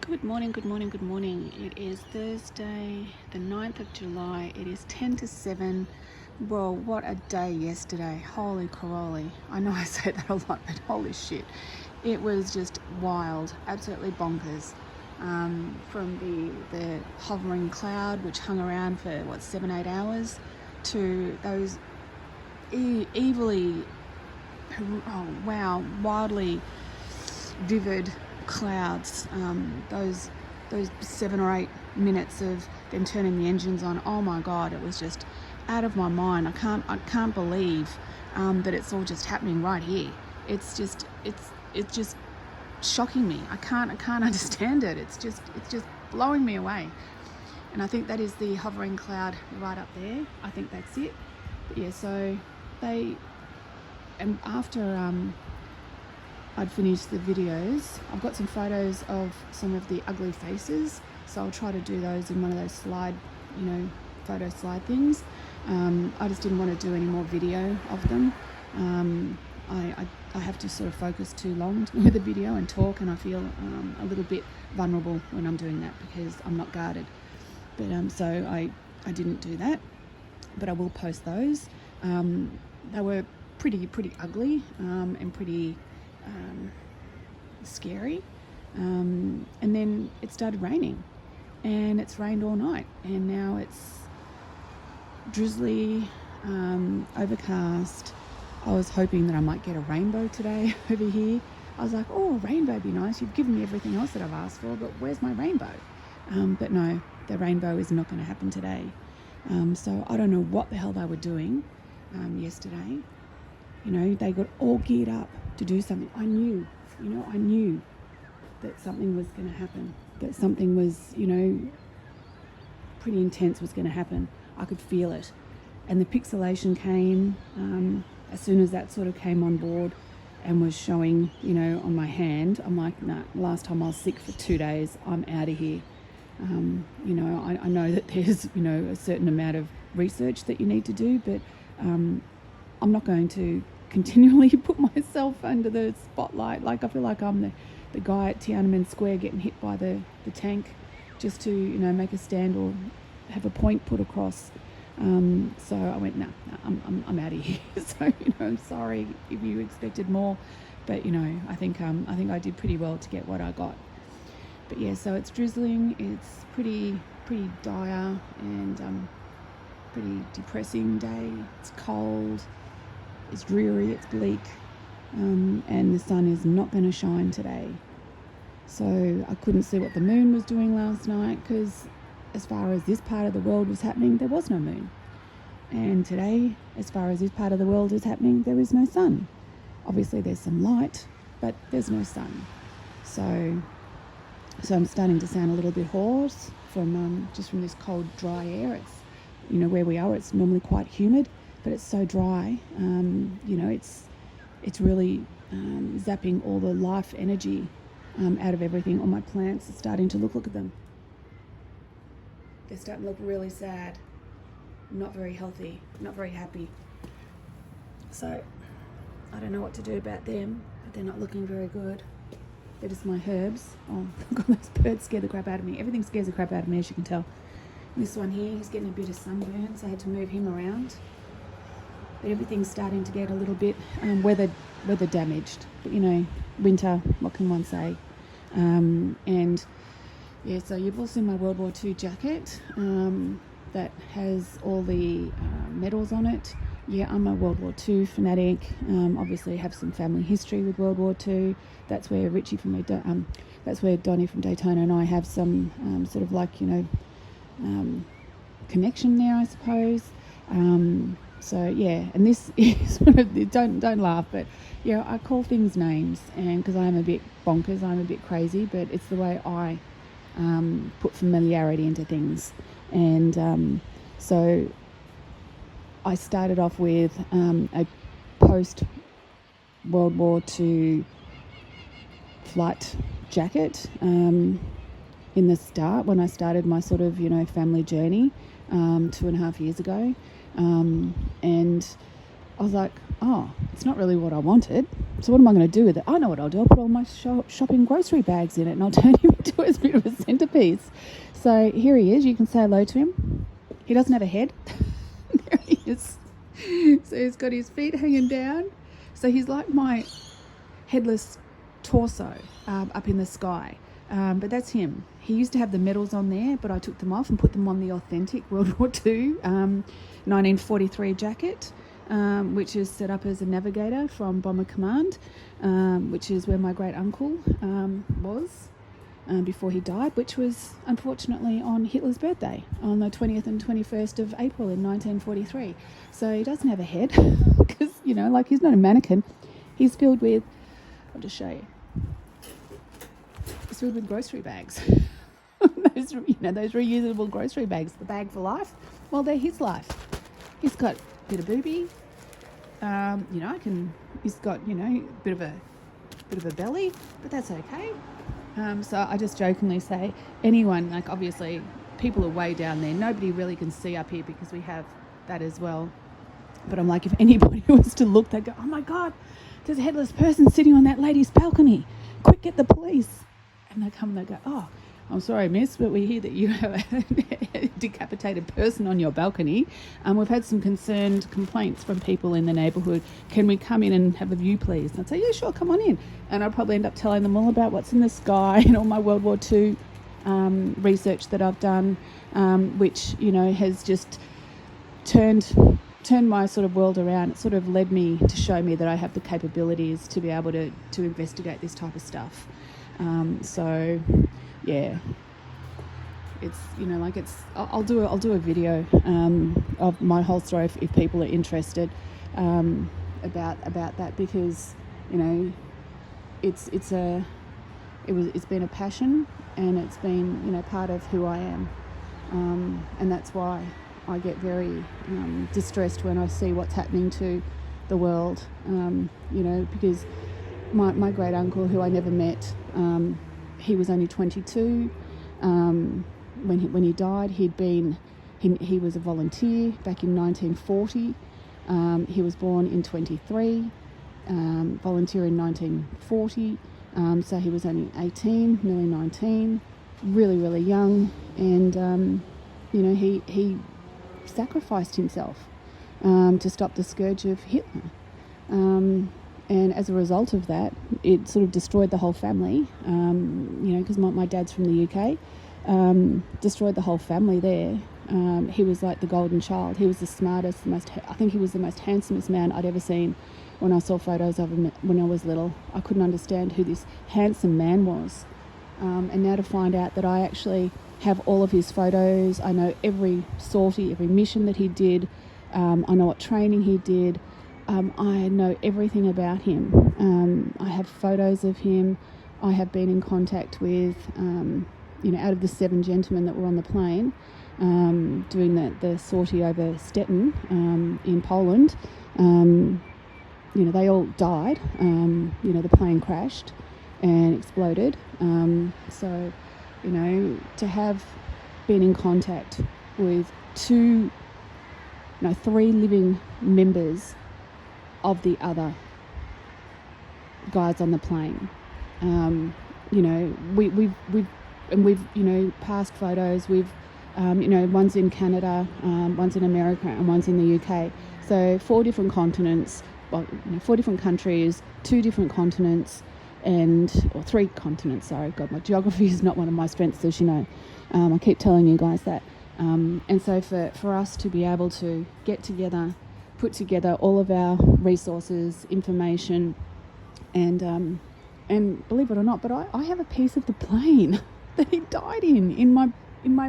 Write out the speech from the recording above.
Good morning, good morning, good morning. It is Thursday, the 9th of July. It is 10 to 7. Well, what a day yesterday. Holy caroli. I know I say that a lot, but holy shit. It was just wild, absolutely bonkers. From the hovering cloud, which hung around for, 7-8 hours, to those evilly, wildly vivid clouds, those 7 or 8 minutes of them turning the engines on. Oh my god, it was just out of my mind. I can't believe that it's all just happening right here. It's just shocking me. I can't understand it. It's just blowing me away. And I think that is the hovering cloud right up there. I think that's it. But yeah, so after I'd finished the videos, I've got some photos of some of the ugly faces, so I'll try to do those in one of those photo slide things. I just didn't want to do any more video of them. I have to sort of focus too long with the video and talk, and I feel a little bit vulnerable when I'm doing that because I'm not guarded. But so I didn't do that, but I will post those. They were pretty ugly and pretty scary, and then it started raining, and it's rained all night, and now it's drizzly, overcast. I was hoping that I might get a rainbow today over here. I was like, oh, a rainbow would be nice. You've given me everything else that I've asked for, but where's my rainbow? But no, the rainbow is not going to happen today. So I don't know what the hell they were doing yesterday. They got all geared up to do something. I knew that something was going to happen, that something was, pretty intense was going to happen. I could feel it. And the pixelation came as soon as that sort of came on board and was showing, on my hand. I'm like, nah, last time I was sick for 2 days, I'm out of here. I know that there's, a certain amount of research that you need to do, but I'm not going to continually put myself under the spotlight. Like, I feel like I'm the guy at Tiananmen Square getting hit by the tank just to, make a stand or have a point put across. So I went, no, I'm out of here. So, I'm sorry if you expected more, but, I think I did pretty well to get what I got. But yeah, so it's drizzling. It's pretty dire and pretty depressing day. It's cold. It's dreary, it's bleak, and the sun is not going to shine today. So I couldn't see what the moon was doing last night because as far as this part of the world was happening, there was no moon. And today, as far as this part of the world is happening, there is no sun. Obviously there's some light, but there's no sun. So I'm starting to sound a little bit hoarse from just from this cold, dry air. It's, where we are, it's normally quite humid, but it's so dry. It's really zapping all the life energy out of everything. All my plants are starting to look at them. They're starting to look really sad, not very healthy, not very happy. So I don't know what to do about them, but they're not looking very good. They're just my herbs. Oh god, those birds scare the crap out of me. Everything scares the crap out of me, as you can tell. This one here, he's getting a bit of sunburn, so I had to move him around. But everything's starting to get a little bit weather damaged. But winter, what can one say? And yeah, so you've all seen my World War II jacket that has all the medals on it. Yeah, I'm a World War II fanatic. Obviously, have some family history with World War II. That's where that's where Donnie from Daytona and I have some sort of like connection there, I suppose. So yeah, and this is one of the, don't laugh, but yeah, I call things names, and because I am a bit bonkers, I'm a bit crazy, but it's the way I put familiarity into things. And so I started off with a post World War II flight jacket in the start, when I started my sort of family journey 2.5 years ago. And I was like, oh, it's not really what I wanted. So what am I going to do with it? I know what I'll do. I'll put all my shopping grocery bags in it and I'll turn him into a bit of a centerpiece. So here he is. You can say hello to him. He doesn't have a head. There he is. So he's got his feet hanging down. So he's like my headless torso up in the sky. But that's him. He used to have the medals on there, but I took them off and put them on the authentic World War II 1943 jacket, which is set up as a navigator from Bomber Command, which is where my great uncle was before he died, which was unfortunately on Hitler's birthday on the 20th and 21st of April in 1943. So he doesn't have a head because, like he's not a mannequin. He's filled with, I'll just show you. It's filled with grocery bags. those reusable grocery bags. The bag for life. Well, they're his life. He's got a bit of booby. He's got a bit of a belly, but that's okay. So I just jokingly say, anyone, like obviously people are way down there. Nobody really can see up here because we have that as well. But I'm like, if anybody was to look, they'd go, oh my God, there's a headless person sitting on that lady's balcony. Quick, get the police. And they come and they go, oh, I'm sorry, miss, but we hear that you have a decapitated person on your balcony. We've had some concerned complaints from people in the neighbourhood. Can we come in and have a view, please? And I'd say, yeah, sure, come on in. And I'd probably end up telling them all about what's in the sky and all my World War II research that I've done, which, has just turned my sort of world around. It sort of led me to show me that I have the capabilities to be able to investigate this type of stuff. So yeah, it's I'll do a video of my whole story if people are interested about that, because it's been a passion and it's been part of who I am, and that's why I get very distressed when I see what's happening to the world, because my great uncle, who I never met, he was only 22 when he died. He was a volunteer back in 1940. He was born in 23, volunteer in 1940. So he was only 18, nearly 19, really, really young, and he sacrificed himself to stop the scourge of Hitler. And as a result of that, it sort of destroyed the whole family, because my dad's from the UK, destroyed the whole family there. He was like the golden child. He was the smartest, I think he was the most handsomest man I'd ever seen when I saw photos of him when I was little. I couldn't understand who this handsome man was. And now to find out that I actually have all of his photos, I know every sortie, every mission that he did, I know what training he did. I know everything about him. I have photos of him. I have been in contact with, out of the 7 gentlemen that were on the plane doing the sortie over Stettin in Poland. They all died. The plane crashed and exploded. So, to have been in contact with 3 living members of the other guys on the plane. We've passed photos. We've one's in Canada, one's in America, and one's in the UK. So 4 different continents, 4 different countries, 2 different continents, or 3 continents. Sorry, God, my geography is not one of my strengths, as you know. I keep telling you guys that. And so for us to be able to get together, put together all of our resources, information, and believe it or not, but I have a piece of the plane that he died in my